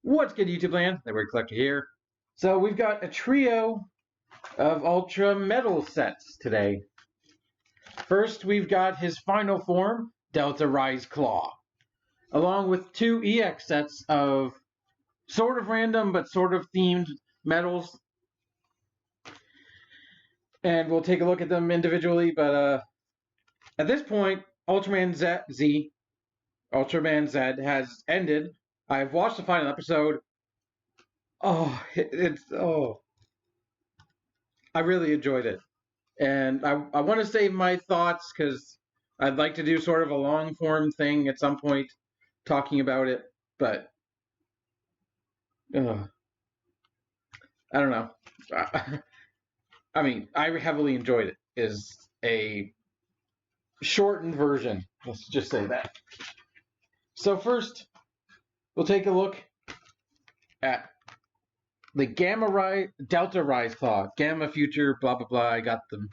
What's good, YouTube land? Library Collector here. So we've got a trio of Ultra Metal sets today. First, we've got his final form, Delta Rise Claw, along with two EX sets of sort of random but sort of themed metals. And we'll take a look at them individually, but at this point, Ultraman Z has ended. I've watched the final episode. I really enjoyed it. And I want to save my thoughts because I'd like to do sort of a long form thing at some point talking about it, but I don't know. I mean, I heavily enjoyed it. Is a shortened version. Let's just say that. So first, we'll take a look at the Delta Rise Claw. Gamma Future, blah, blah, blah. I got them.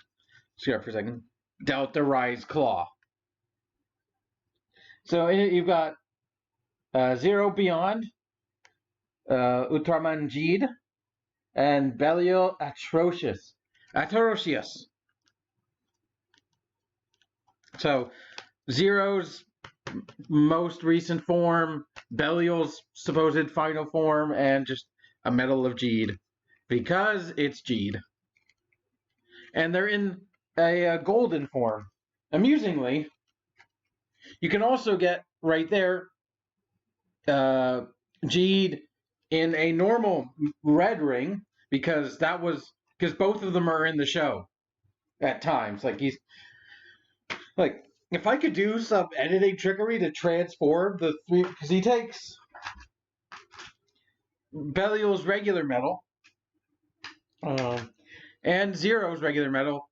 Scrap for a second. Delta Rise Claw. So in it, you've got Zero Beyond, Ultraman Jeed, and Belial Atrocious. So Zero's most recent form, Belial's supposed final form, and just a Medal of Jeed. Because it's Jeed. And they're in a golden form. Amusingly, you can also get right there Jeed in a normal red ring because both of them are in the show at times. If I could do some editing trickery to transform the three, because he takes Belial's regular metal, and Zero's regular metal,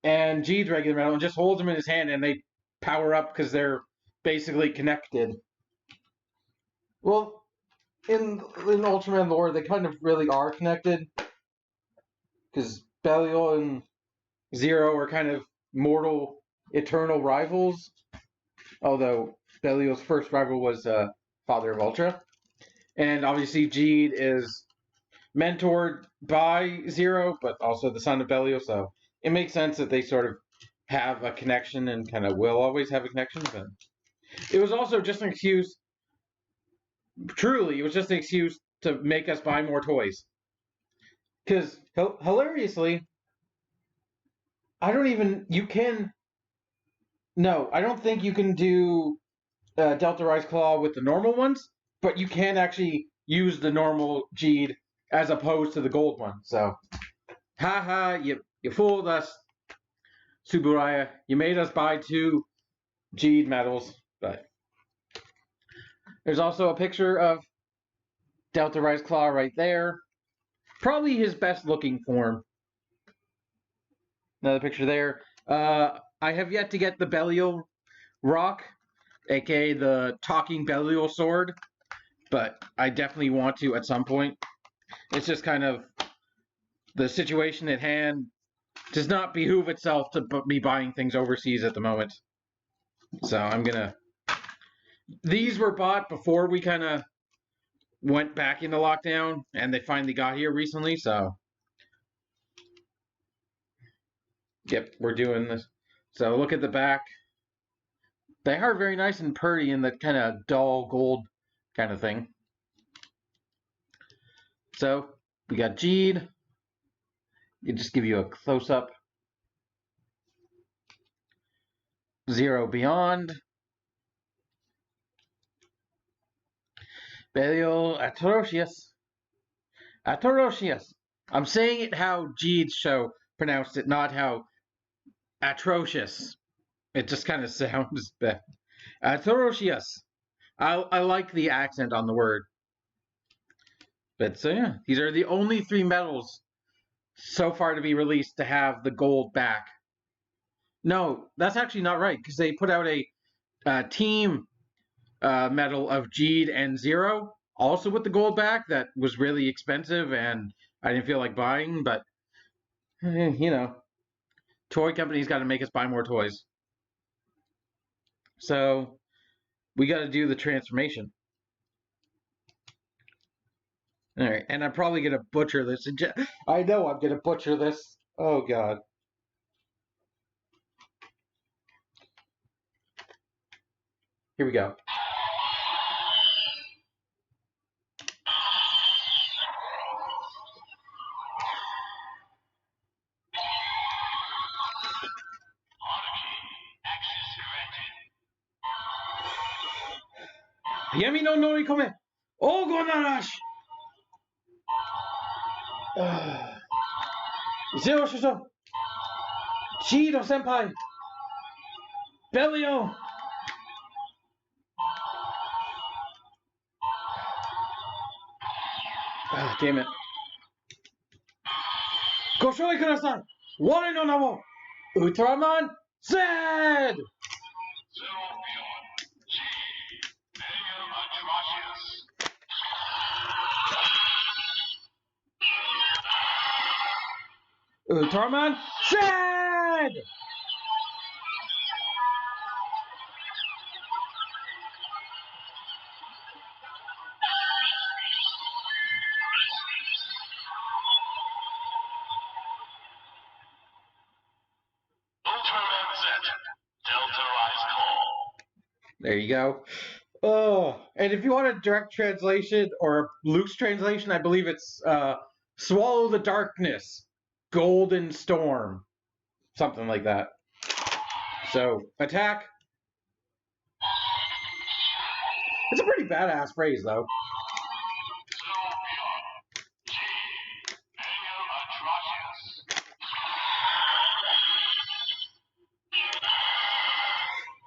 and Jeed's regular metal, and just holds them in his hand, and they power up because they're basically connected. Well, in Ultraman lore, they kind of really are connected, because Belial and Zero are kind of mortal, eternal rivals. Although Belial's first rival was Father of Ultra, and obviously Jeed is mentored by Zero, but also the son of Belial, so it makes sense that they sort of have a connection and kind of will always have a connection. But it was also just an excuse. Truly, it was just an excuse to make us buy more toys. Because hilariously, I don't think you can do Delta Rise Claw with the normal ones, but you can actually use the normal Jeed as opposed to the gold one. So, haha, you fooled us, Suburaya. You made us buy two Jeed medals, but there's also a picture of Delta Rise Claw right there. Probably his best looking form. Another picture there. I have yet to get the Belial Rock, aka the talking Belial sword, but I definitely want to at some point. It's just kind of the situation at hand does not behoove itself to be buying things overseas at the moment. So I'm gonna. These were bought before we kind of went back into lockdown, and they finally got here recently. So, yep, we're doing this. So look at the back. They are very nice and pretty in that kind of dull gold kind of thing. So we got Jeed. I'll just give you a close up. Zero Beyond. Belial Atrocious. I'm saying it how Jeed's show pronounced it, not how atrocious. It just kind of sounds bad. Atrocious. I like the accent on the word. But so yeah, these are the only three medals so far to be released to have the gold back. No, that's actually not right because they put out a team medal of Jeed and Zero, also with the gold back. That was really expensive, and I didn't feel like buying. But toy companies got to make us buy more toys. So we got to do the transformation. Alright, and I'm probably gonna butcher this. I know I'm gonna butcher this. Oh god. Here we go. Yami no Norikome! Ogonarash! Zero Shuso! Chido Senpai! Bellio! Ah, damn it. Goshoi kudasai! Ware no namo! Ultraman Z! Ultraman Z! Ultraman Z, Delta Rise Call. There you go. Oh, and if you want a direct translation or Luke's translation, I believe it's Swallow the Darkness, Golden Storm, something like that. So, attack. It's a pretty badass phrase, though.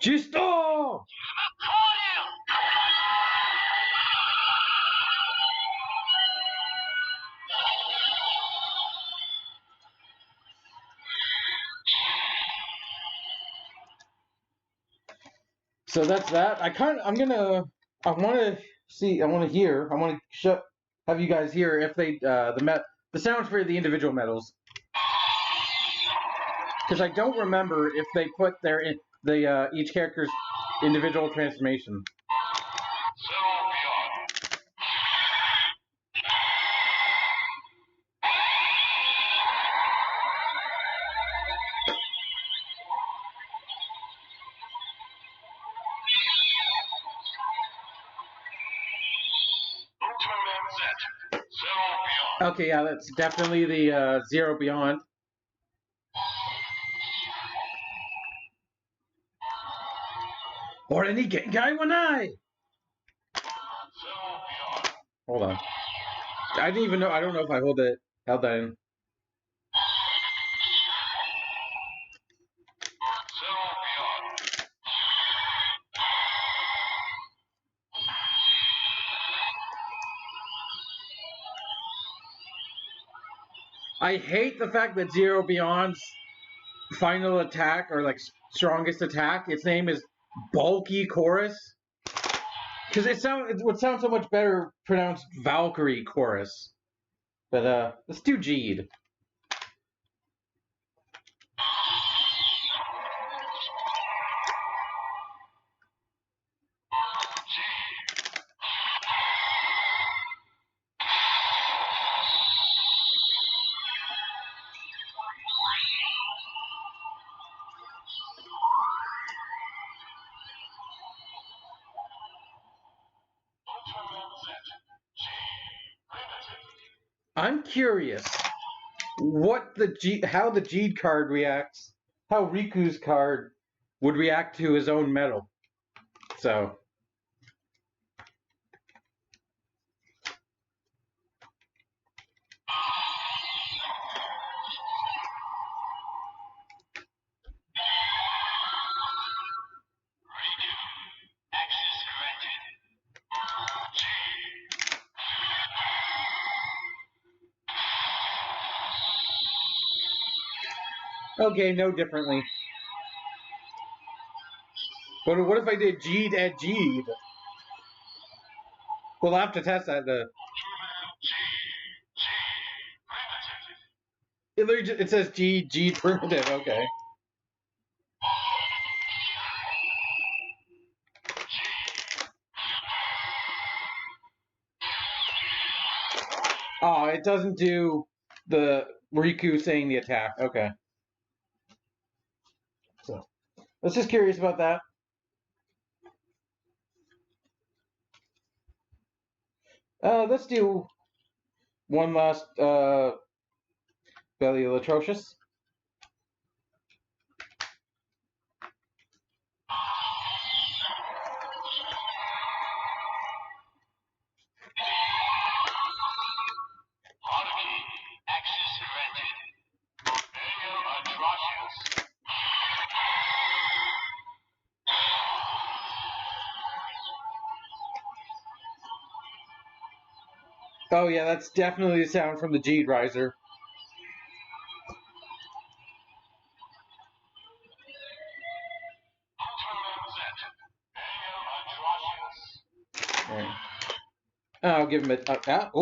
Jisto! So that's that. I want to have you guys hear if they the sounds for the individual medals, because I don't remember if they put each character's individual transformation. Okay, yeah, that's definitely the Zero Beyond. Or any Gengai Wanai! Hold on. I didn't even know. I don't know if I held that in. I hate the fact that Zero Beyond's final attack, or like strongest attack, its name is Bulky Chorus. Because it would sound so much better pronounced Valkyrie Chorus. But let's do Jeed. I'm curious how the Jeed card reacts, how Riku's card would react to his own medal. So. Okay, no differently. But what if I did Jeed at Jeed? We'll have to test that. It says Jeed primitive. Okay. Oh, it doesn't do the Riku saying the attack. Okay. So, I was just curious about that. Let's do one last Belial Atrocious. Monarchy, access granted. Burial atrocious. Oh yeah, that's definitely the sound from the Geed Riser. Ultraman Z. Burial atrocious. Right. I'll give him a final attack.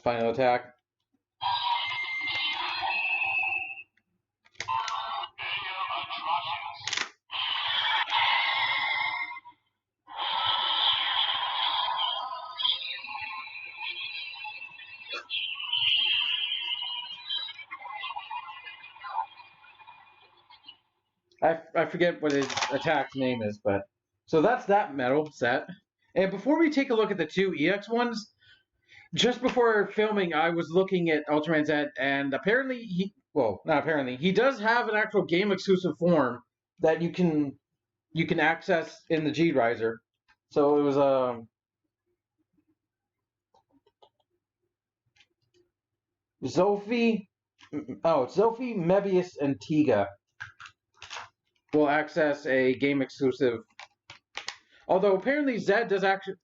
Burial atrocious. I forget what his attack's name is, but so that's that metal set. And before we take a look at the two EX ones, just before filming, I was looking at Ultraman Z, and apparently not apparently, he does have an actual game exclusive form that you can access in the G Riser. So it was Zophie, Zophie, Mebius, and Tiga will access a game exclusive. Although apparently Zed does actually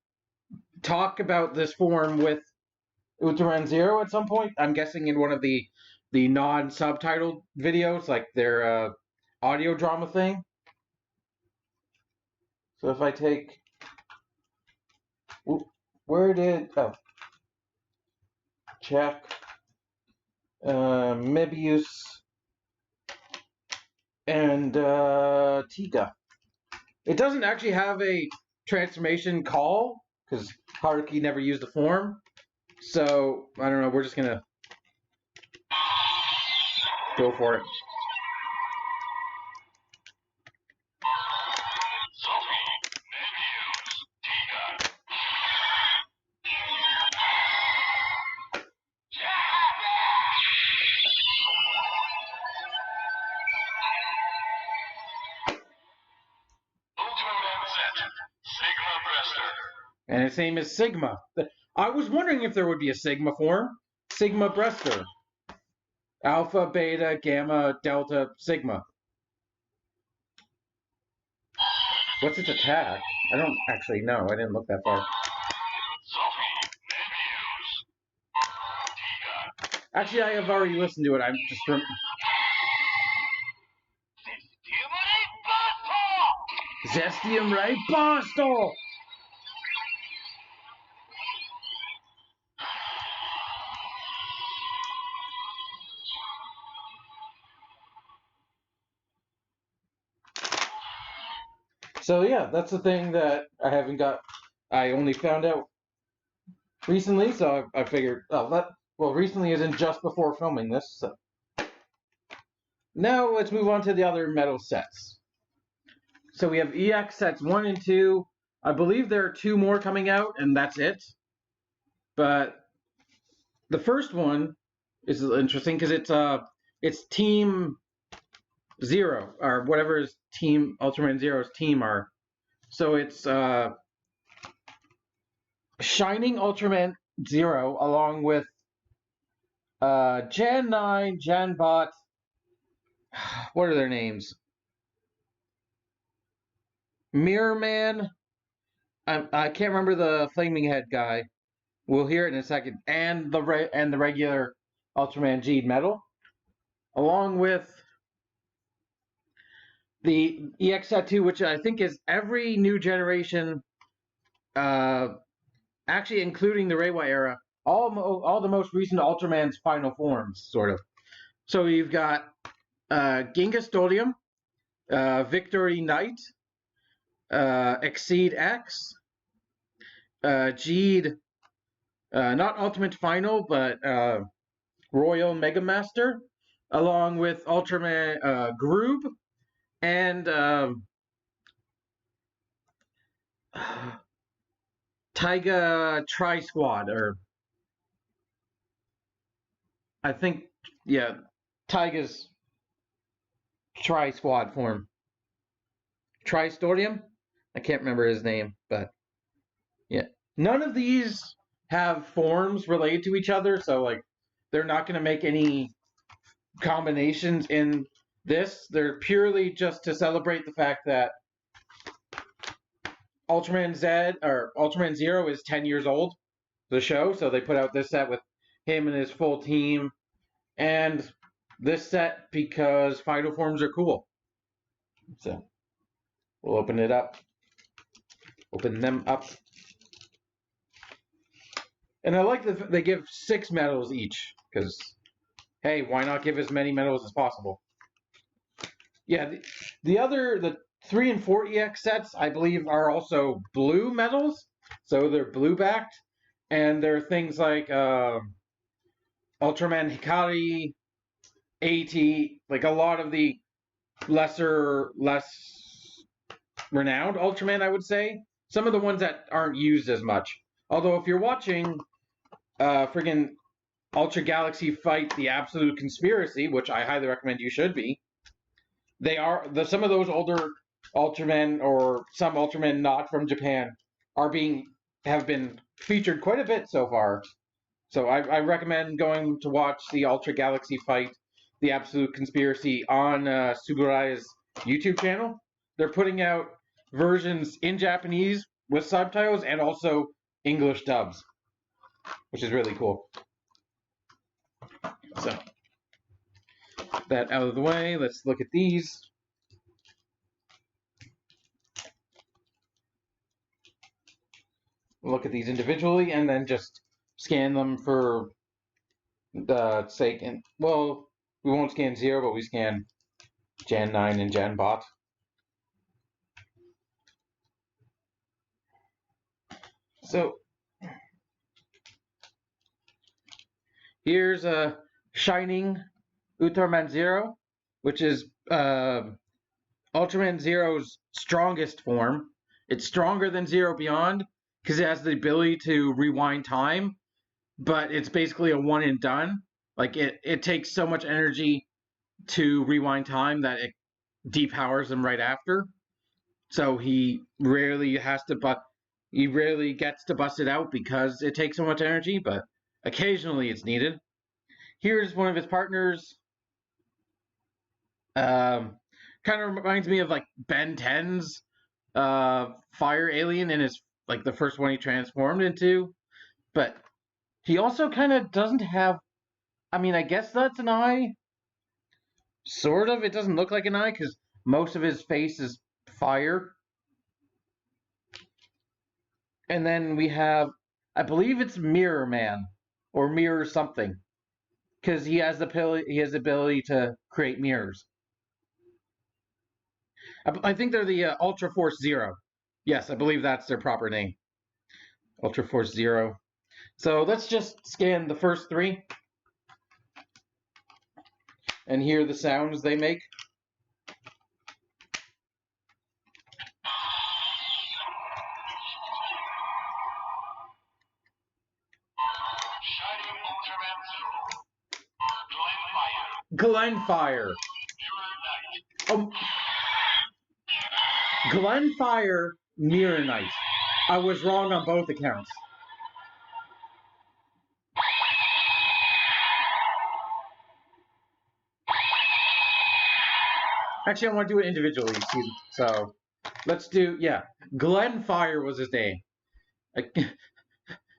talk about this form with Ultraman Zero at some point. I'm guessing in one of the non-subtitled videos, like their audio drama thing. So if I take, where did check Mebius and Tiga. It doesn't actually have a transformation call because Haruki never used the form. So I don't know. We're just gonna go for it. Sophie, Mebius, Tiga. Ultraman Z. Sigma Breaster. And its name is Sigma. I was wondering if there would be a Sigma form. Sigma Breaster. Alpha, Beta, Gamma, Delta, Sigma. What's its attack? I don't actually know. I didn't look that far. Sophie, Mebius, Tiga. Actually, I have already listened to it. I'm just Zestium Ray Bostal. So yeah, that's the thing that I haven't got. I only found out recently, so I figured, recently isn't just before filming this. So now let's move on to the other metal sets. So we have EX sets 1 and 2. I believe there are 2 more coming out, and that's it. But the first one is interesting because it's Team Zero or whatever his team Ultraman Zero's team are. So it's Shining Ultraman Zero along with Jan 9, Janbot. What are their names? Mirror Man. I can't remember the Flaming Head guy. We'll hear it in a second. And the regular Ultraman G Metal, along with the EX Set 2, which I think is every new generation, actually including the Reiwa era, all the most recent Ultraman's final forms, sort of. So you've got Genghis Dodium, Victory Knight, Exceed X, Geed, not Ultimate Final, but Royal Mega Master, along with Ultraman Groob and Taiga Tri Squad, or I think, yeah, Taiga's Tri Squad form. Tristorium? I can't remember his name, but yeah. None of these have forms related to each other, so like they're not going to make any combinations in this. They're purely just to celebrate the fact that Ultraman Z or Ultraman Zero is 10 years old, the show, so they put out this set with him and his full team, and this set because final forms are cool. So we'll open it up. Open them up. And I like that they give 6 medals each, because, hey, why not give as many medals as possible? Yeah, the 3 and 4 EX sets, I believe, are also blue medals, so they're blue-backed, and they're things like Ultraman Hikari, AT, like a lot of the less renowned Ultraman, I would say. Some of the ones that aren't used as much. Although if you're watching friggin' Ultra Galaxy Fight the Absolute Conspiracy, which I highly recommend you should be, some of those older Ultramen or some Ultramen not from Japan have been featured quite a bit so far. So I recommend going to watch the Ultra Galaxy Fight the Absolute Conspiracy on Subarai's YouTube channel. They're putting out versions in Japanese with subtitles and also English dubs, which is really cool. So, that out of the way, let's look at these. Look at these individually and then just scan them for the sake. And well, we won't scan 0, but we scan Gen 9 and Gen Bot. So here's a Shining Ultraman Zero, which is Ultraman Zero's strongest form. It's stronger than Zero Beyond because it has the ability to rewind time, but it's basically a one and done. Like it takes so much energy to rewind time that it depowers him right after. So he rarely gets to bust it out because it takes so much energy, but occasionally it's needed. Here's one of his partners. Kind of reminds me of like Ben 10's fire alien in his like the first one he transformed into, but he also kind of doesn't have. I mean, I guess that's an eye. Sort of. It doesn't look like an eye because most of his face is fire. And then we have, I believe it's Mirror Man or Mirror something, because he has the ability to create mirrors. I think they're the Ultra Force Zero. Yes, I believe that's their proper name. Ultra Force Zero. So let's just scan the first 3 and hear the sounds they make. Shining Ultraman Zero. Glenfire. Oh, Glenfire, Mirror Knight. I was wrong on both accounts. Actually, I want to do it individually. So let's do, yeah. Glenfire was his name.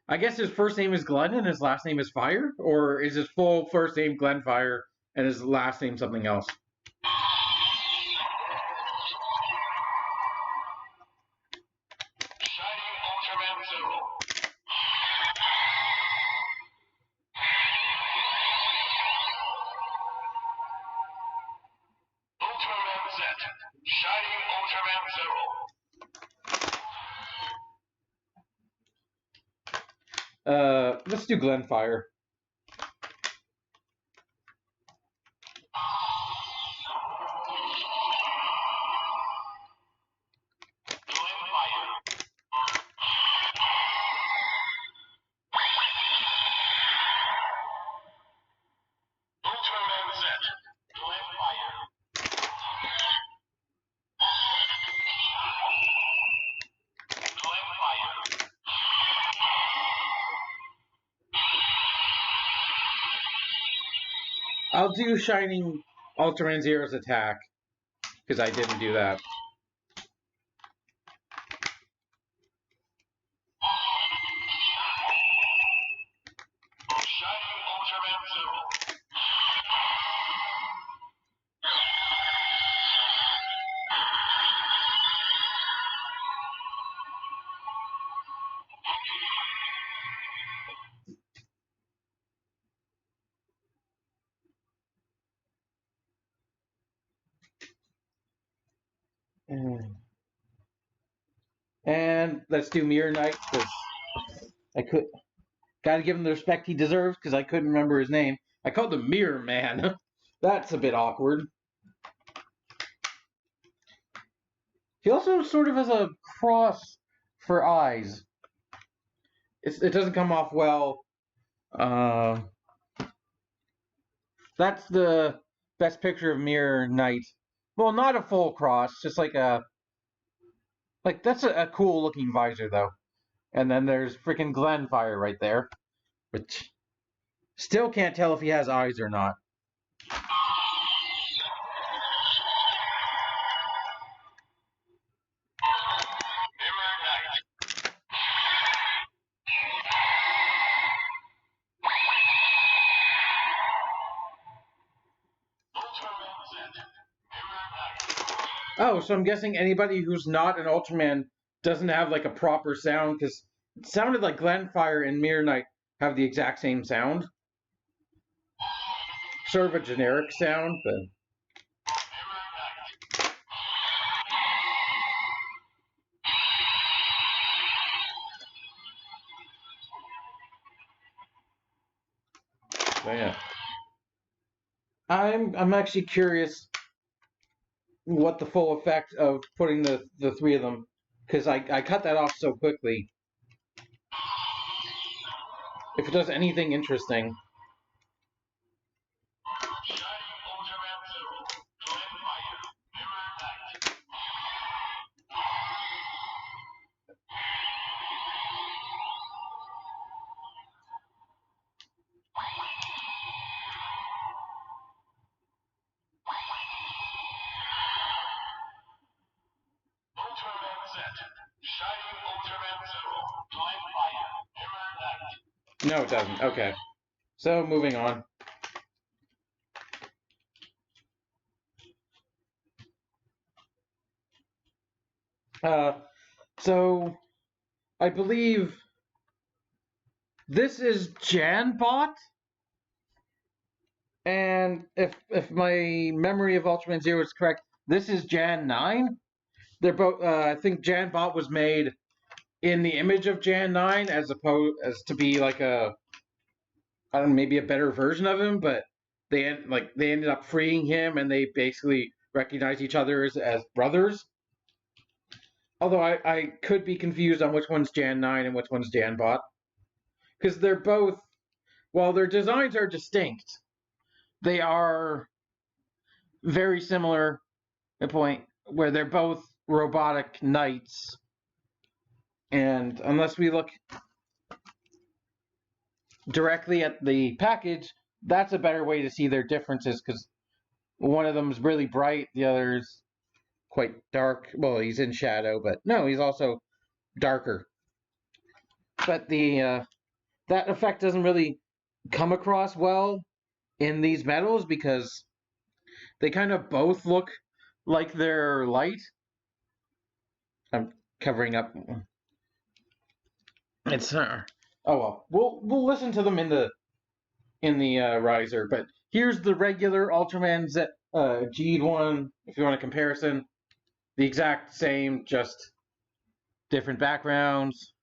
I guess his first name is Glenn and his last name is Fire? Or is his full first name Glenfire and his last name something else? Shining Ultraman Zero. Ultraman Z. Shining Ultraman Zero. Let's do Glenfire. Ultraman set. Glenfire. Glenfire. I'll do Shining Ultraman Zero's attack, because I didn't do that. Shining Ultraman Zero. And let's do Mirror Knight, because I gotta give him the respect he deserves, because I couldn't remember his name. I called him Mirror Man. That's a bit awkward. He also sort of has a cross for eyes. It doesn't come off well. That's the best picture of Mirror Knight. Well, not a full cross, just like that's a cool looking visor though. And then there's freaking Glenfire right there, which still can't tell if he has eyes or not. Mirror Knight. Ultraman set. Mirror Knight. Oh, so I'm guessing anybody who's not an Ultraman doesn't have like a proper sound, because it sounded like Glenfire and Mirror Knight have the exact same sound. Sort of a generic sound, but yeah. I'm actually curious what the full effect of putting the three of them, because I cut that off so quickly. If it does anything interesting. Shining Ultraman Zero. Glenfire. Mirror Knight. Ultraman set. Shining Ultraman Zero. Glenfire. Mirror Knight. No, it doesn't. Okay. So moving on. So I believe this is Janbot, and if my memory of Ultraman Zero is correct, this is Jan 9. They're both. I think Janbot was made in the image of Jan 9, as opposed as to be like I don't know, maybe a better version of him, but they ended up freeing him, and they basically recognize each other as brothers. Although I could be confused on which one's Jan 9 and which one's Janbot, because they're both, while their designs are distinct, they are very similar at a point where they're both robotic knights. And unless we look directly at the package, that's a better way to see their differences, because one of them's really bright, the other's quite dark. Well, he's in shadow, but no, he's also darker. But the that effect doesn't really come across well in these medals, because they kind of both look like they're light. I'm covering up. It's oh well. We'll listen to them in the riser. But here's the regular Ultraman Z G'd one. If you want a comparison, the exact same, just different backgrounds.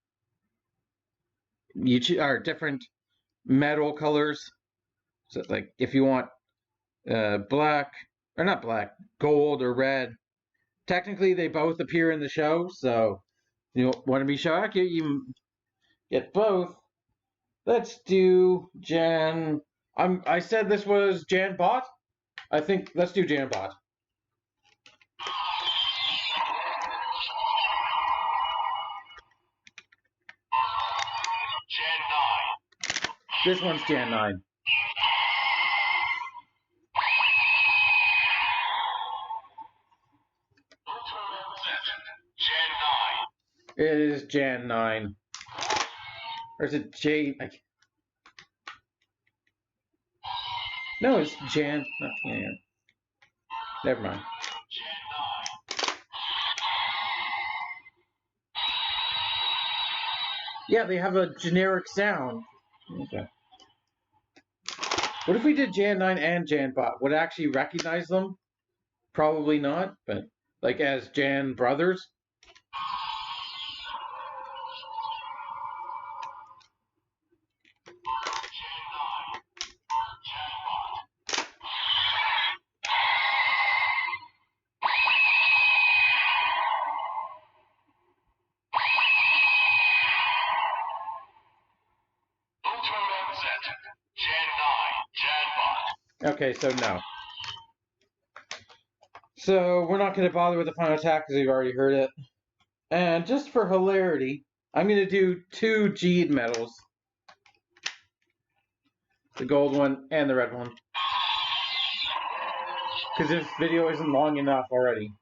are different metal colors. So like if you want black or not black, gold or red. Technically, they both appear in the show, so you want to be shocked, you get both. Let's do Jan. I said this was Jan Bot. I think let's do Jan Bot. Gen 9. This one's Jan 9. Ultraman Z. Gen 9. It is Jan 9. Or is it J? No, it's Jan. Oh, yeah. Never mind. Gen 9. Yeah, they have a generic sound. Okay. What if we did Jan 9 and Jan Bot? Would it actually recognize them? Probably not, but like as Jan brothers. Ultraman Z. Gen 9. Janbot. Okay, so no. So we're not going to bother with the final attack because we've already heard it. And just for hilarity, I'm going to do 2 G'd medals. The gold one and the red one. Because this video isn't long enough already.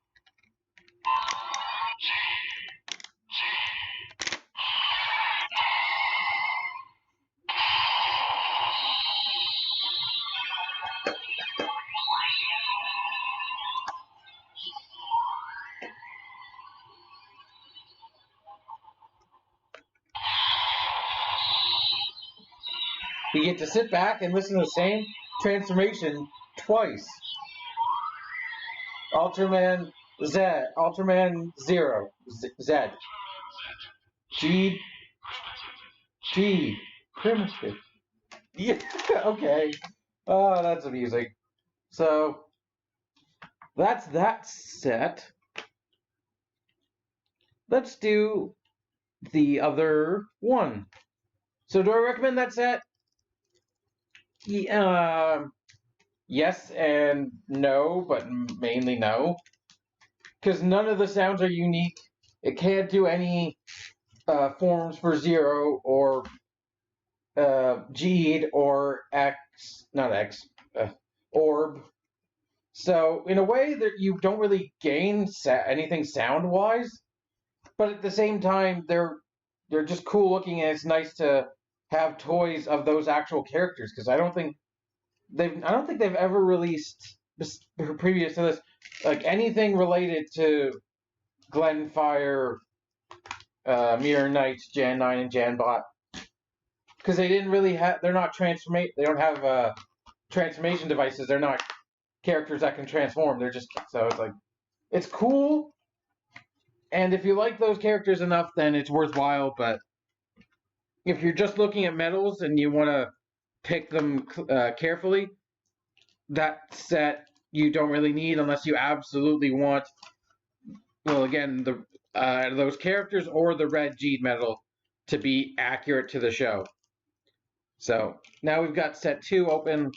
You get to sit back and listen to the same transformation twice. Ultraman Z, Ultraman 0, Z. G, primitive. Yeah, okay. Oh, that's amusing. So, that's that set. Let's do the other one. So, do I recommend that set? Yes and no, but mainly no. Because none of the sounds are unique. It can't do any forms for Zero or G'd or Orb. So in a way that you don't really gain anything sound-wise, but at the same time they're just cool looking, and it's nice to have toys of those actual characters because I don't think they've ever released previous to this like anything related to Glenfire, Mirror Knights, Jan 9, and Janbot. Because they didn't really have, they don't have transformation devices. They're not characters that can transform. They're just, so it's like, it's cool. And if you like those characters enough, then it's worthwhile. But if you're just looking at medals and you want to pick them carefully, that set you don't really need unless you absolutely want, well, again, those characters or the red G medal to be accurate to the show. So now we've got set 2 open.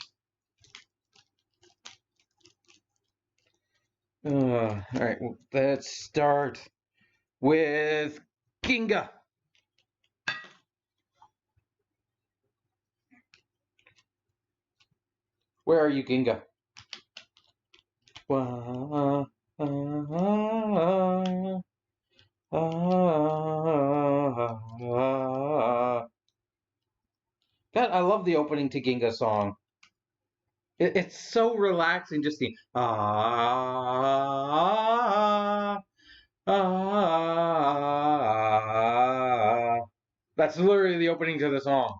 All right, let's start with Ginga. Where are you, Ginga? God, I love the opening to Ginga song. It's so relaxing, just the That's literally the opening to the song.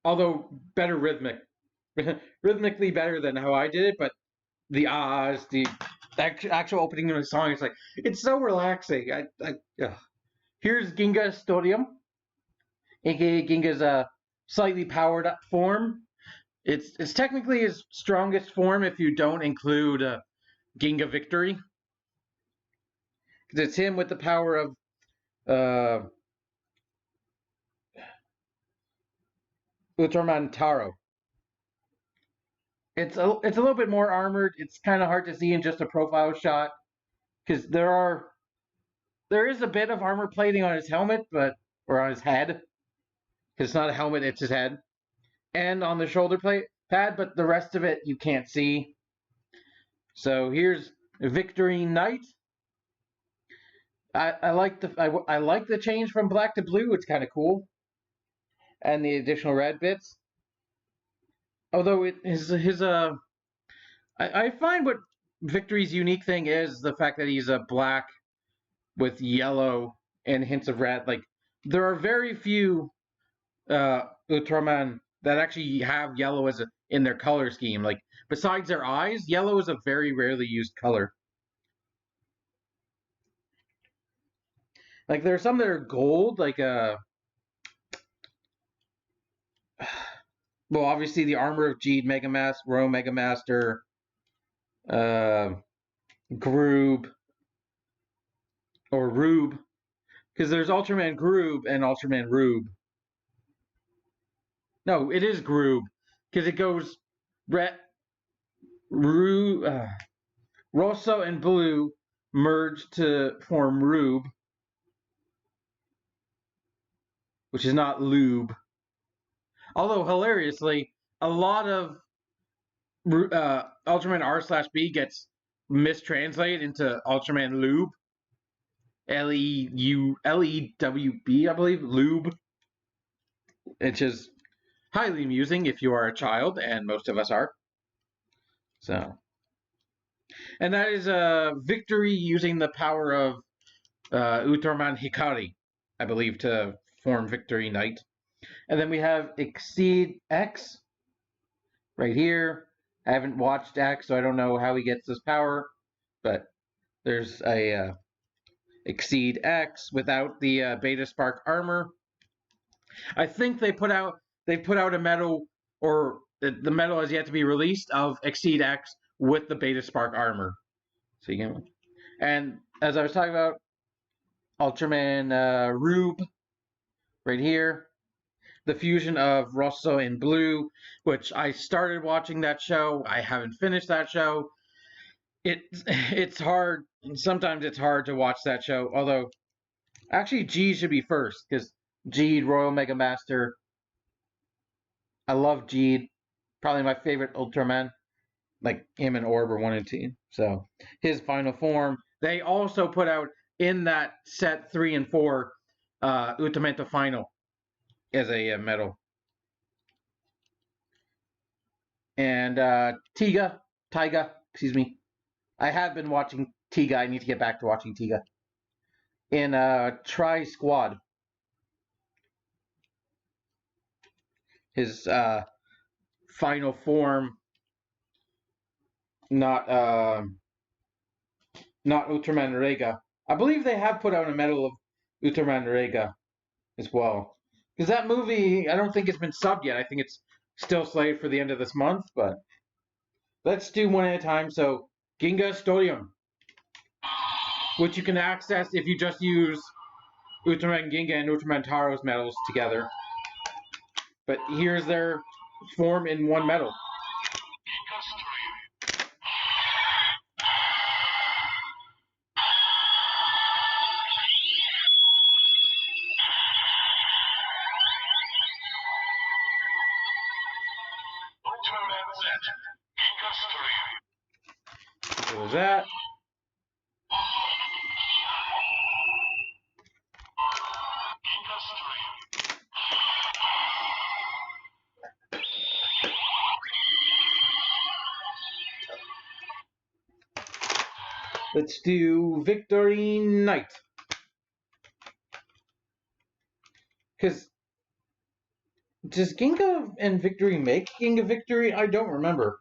Although better rhythmically better than how I did it, but the ahs, the actual opening of the song, it's so relaxing. Here's Ginga Stodium. aka Ginga's slightly powered up form. It's technically his strongest form if you don't include Ginga Victory. Because it's him with the power of Ultraman Taro. It's a little bit more armored. It's kind of hard to see in just a profile shot because there is a bit of armor plating on his helmet, or on his head. Because it's not a helmet, it's his head, and on the shoulder plate pad, but the rest of it you can't see. So here's Victory Knight. I like I like the change from black to blue. It's kind of cool, and the additional red bits. Although I find what Victory's unique thing is the fact that he's a black with yellow and hints of red. Like there are very few Ultraman that actually have yellow in their color scheme. Like besides their eyes, yellow is a very rarely used color. Like there are some that are gold, like well, obviously the armor of Jeed, Mega Master, Royal Mega Master, uh, Groob, or Rube, because there's Ultraman Groob and Ultraman Rube. No, it is Groob, because it goes red, Rosso and Blue merge to form Rube, which is not Lube. Although hilariously, a lot of Ultraman R/B gets mistranslated into Ultraman Lube, LEWB, I believe, Lube, which is highly amusing if you are a child, and most of us are. So, and that is a Victory using the power of Ultraman Hikari, I believe, to form Victory Knight. And then we have Exceed X right here. I haven't watched X, so I don't know how he gets this power, but there's a Exceed X without the Beta Spark armor. I think they put out a medal, or the medal has yet to be released, of Exceed X with the Beta Spark armor. So you can, and as I was talking about, Ultraman Rube right here. The fusion of Rosso and Blue, which I started watching that show. I haven't finished that show. It's hard. Sometimes it's hard to watch that show. Although, actually, G should be first because Jeed, Royal Mega Master. I love Jeed. Probably my favorite Ultraman. Like him and Orb are 1 and 2. So his final form. They also put out in that set 3 and 4 Ultimate Final as a medal. And Taiga, excuse me. I have been watching Tiga. I need to get back to watching Tiga. In Tri Squad. His final form, not Ultraman Rega. I believe they have put out a medal of Ultraman Rega as well. Because that movie, I don't think it's been subbed yet. I think it's still slated for the end of this month, but let's do one at a time. So, Ginga Stodium, which you can access if you just use Ultraman Ginga and Ultraman Taro's medals together. But here's their form in one medal. So there's that. Let's do Victory Knight. Because does Ginga and Victory make Ginga Victory? I don't remember.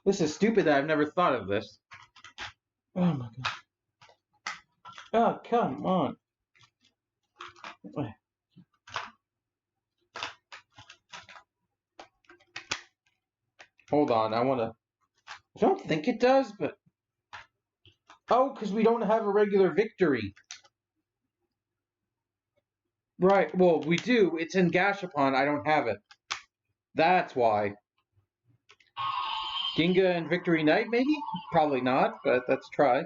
This is stupid that I've never thought of this. Oh my god. Oh, come on. Hold on, I don't think it does, but... Oh, because we don't have a regular victory. Right, well, we do. It's in Gashapon. I don't have it. That's why. Ginga and Victory Knight, maybe? Probably not, but let's try.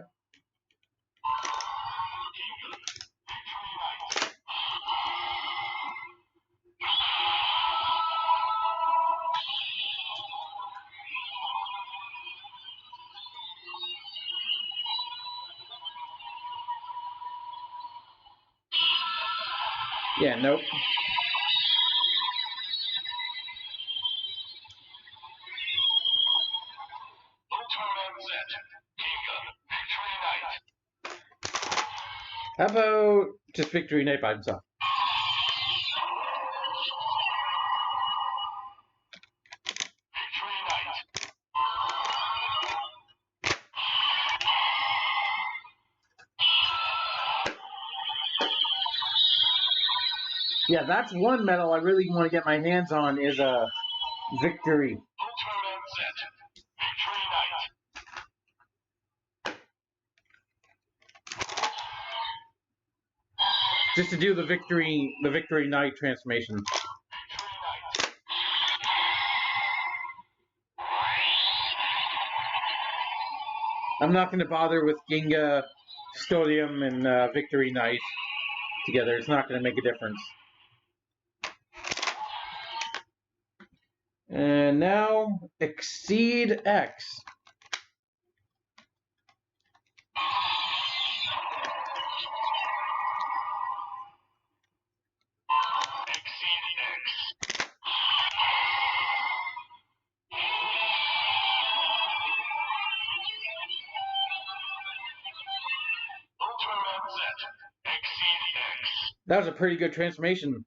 Yeah, nope. Ultraman Z. Ginga. Victory Knight. How about just Victory Knight by himself? Victory Knight. Yeah, that's one medal I really want to get my hands on is a Victory. Ultraman Z. Victory Knight. Just to do the Victory Knight transformation. Victory Knight. I'm not going to bother with Ginga, Stodium, and Victory Knight together. It's not going to make a difference. And now, Exceed X. Exceed X. Ultraman Z. Exceed X. That was a pretty good transformation.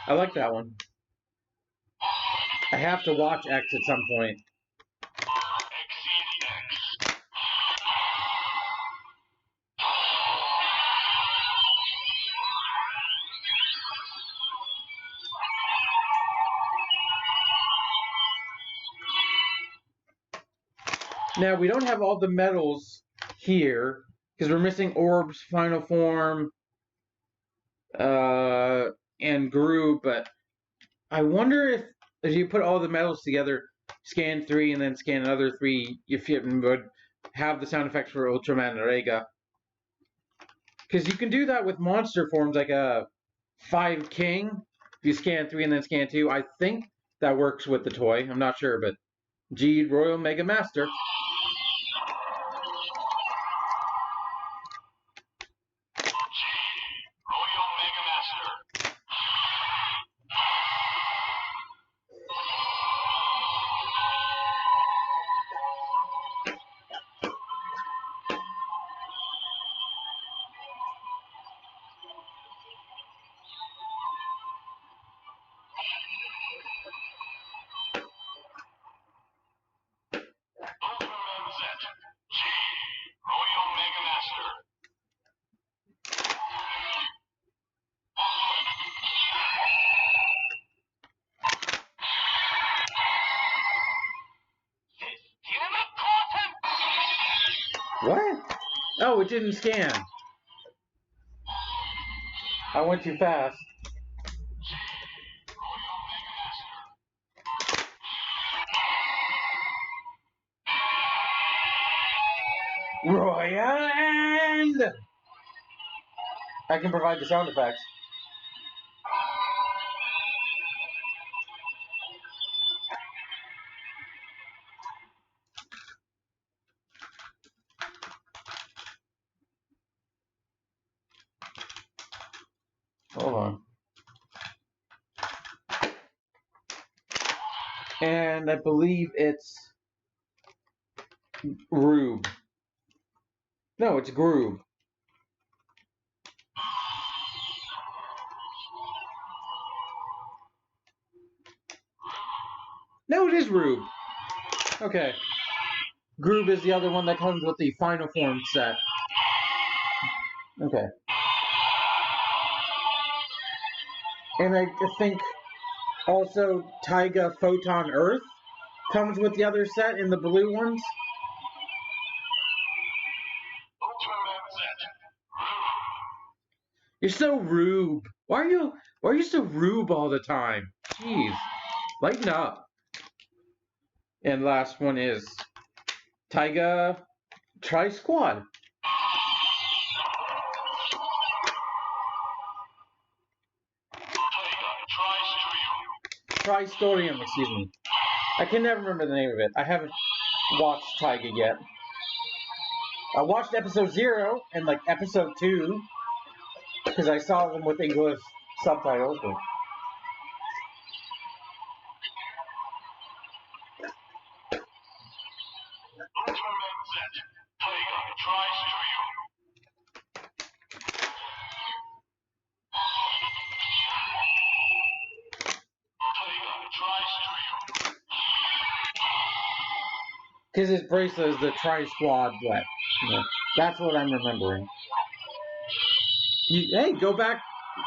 I like that one. I have to watch X at some point. Exceed X. Now, we don't have all the medals here, because we're missing Orb's Final Form, and Gru, but I wonder if you put all the medals together, scan 3 and then scan another 3, if you would have the sound effects for Ultraman and Rega. Because you can do that with monster forms like a 5 King. If you scan 3 and then scan 2, I think that works with the toy. I'm not sure, but G Royal Mega Master. Royal Mega Master. Ultraman Z. G. Royal Mega Master. What? Oh, it didn't scan. I went too fast. Royal End! I can provide the sound effects. Hold on. And I believe it's Rube. No, it's Groove. No, it is Rube. Okay. Groob is the other one that comes with the final form set. Okay. And I think also Taiga Photon Earth comes with the other set in the blue ones. Ultraman Z. You're so rube. Why are you so rube all the time? Jeez. Lighten up. And last one is Taiga Tri Squad. Tristorium, excuse me. I can never remember the name of it. I haven't watched Taiga yet. I watched episode 0 and like episode 2 because I saw them with English subtitles. But... Ultraman Z. Taiga tries to you. Taiga tries to you. Because his bracelet is the Tri-Squad black. That's what I'm remembering. Hey, go back.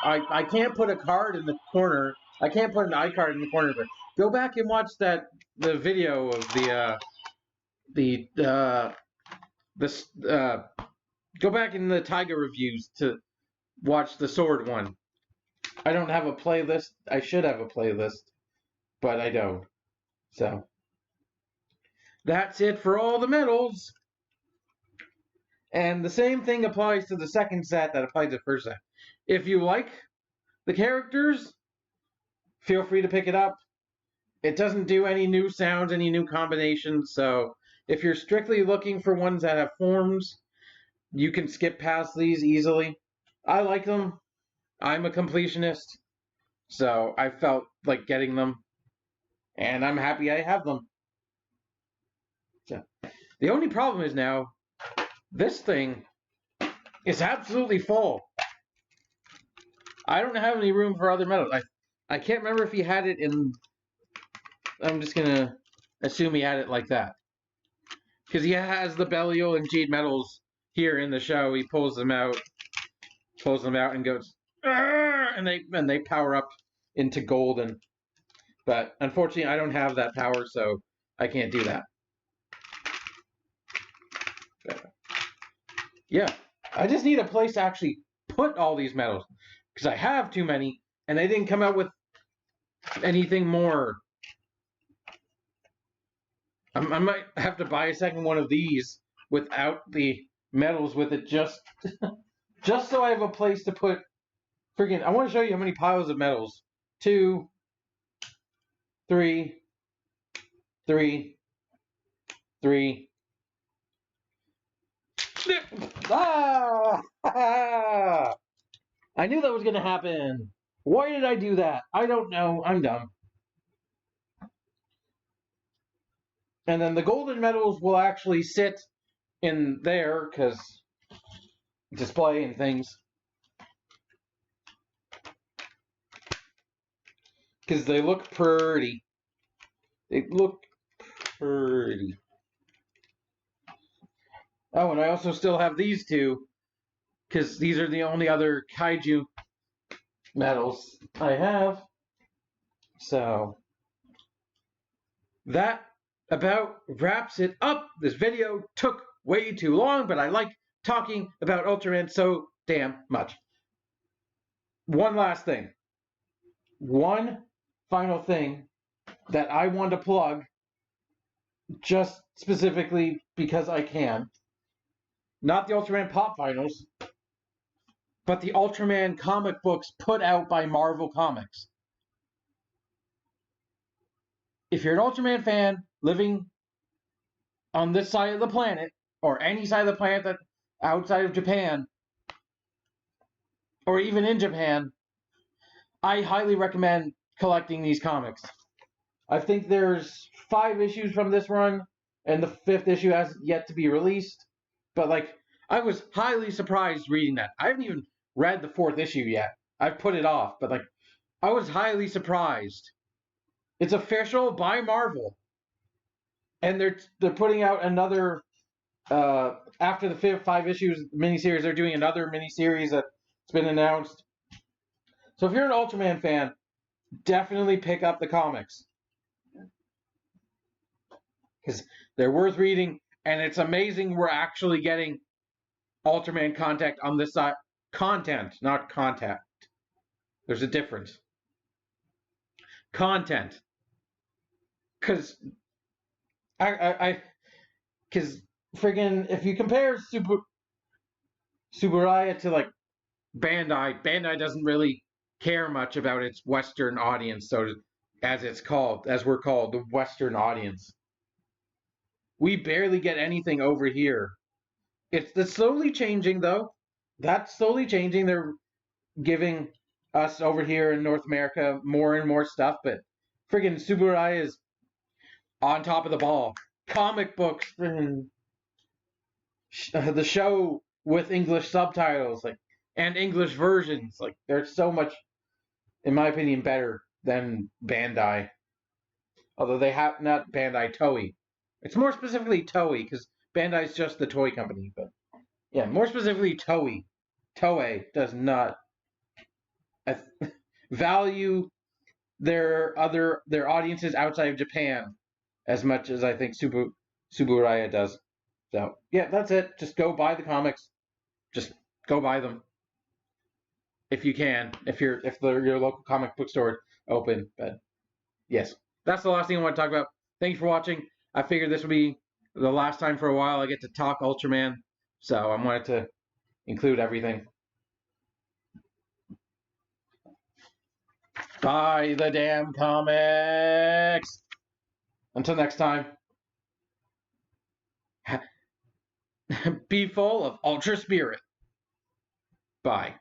I can't put a card in the corner. I can't put an iCard in the corner, but go back and watch the video of go back in the Taiga reviews to watch the sword one. I don't have a playlist. I should have a playlist, but I don't. So that's it for all the medals. And the same thing applies to the second set that applies to the first set. If you like the characters, feel free to pick it up. It doesn't do any new sounds, any new combinations, so if you're strictly looking for ones that have forms, you can skip past these easily. I like them. I'm a completionist, so I felt like getting them, and I'm happy I have them. So, the only problem is now, this thing is absolutely full. I don't have any room for other medals. I can't remember if he had it in... I'm just going to assume he had it like that. Because he has the Belial and Jade medals here in the show. He pulls them out and goes, and they power up into golden. But unfortunately, I don't have that power, so I can't do that. But, yeah, I just need a place to actually put all these medals. Because I have too many, and they didn't come out with anything more. I might have to buy a second one of these without the medals with it, just so I have a place to put freaking... I want to show you how many piles of medals. 2, 3, 3, 3. Ah! I knew that was going to happen. Why did I do that? I don't know. I'm dumb. And then the golden medals will actually sit in there because display and things. Because they look pretty. They look pretty. Oh, and I also still have these two. Because these are the only other kaiju medals I have. So that about wraps it up. This video took way too long, but I like talking about Ultraman so damn much. One last thing. One final thing that I want to plug, just specifically because I can. Not the Ultraman Pop Finals, but the Ultraman comic books put out by Marvel Comics. If you're an Ultraman fan living on this side of the planet, or any side of the planet that outside of Japan, or even in Japan, I highly recommend collecting these comics. I think there's 5 issues from this run, and the 5th issue has yet to be released. But like, I was highly surprised reading that. I haven't even read the 4th issue yet. I've put it off, but like, I was highly surprised. It's official by Marvel. and they're putting out another after the 5 issues miniseries. They're doing another miniseries that's been announced. So if you're an Ultraman fan, definitely pick up the comics because they're worth reading, and it's amazing we're actually getting Ultraman contact on this side. Content, not contact. There's a difference. Content, because because friggin' if you compare Subaraya to like Bandai doesn't really care much about its Western audience, so as we're called, the Western audience. We barely get anything over here. It's slowly changing though. That's slowly changing. They're giving us over here in North America more and more stuff, but friggin' Subaraya is on top of the ball. Comic books, friggin' the show with English subtitles, like and English versions, like there's so much, in my opinion, better than Bandai. Although they have not Bandai Toei. It's more specifically Toei because Bandai's just the toy company, but yeah, more specifically Toei. Toei does not value their audiences outside of Japan as much as I think Subaraya does. So yeah, that's it. Just go buy the comics. Just go buy them if you can. If your local comic book store open. But yes, that's the last thing I want to talk about. Thank you for watching. I figured this would be the last time for a while I get to talk Ultraman, so I wanted to include everything. Buy the damn comics. Until next time, be full of Ultra Spirit. Bye.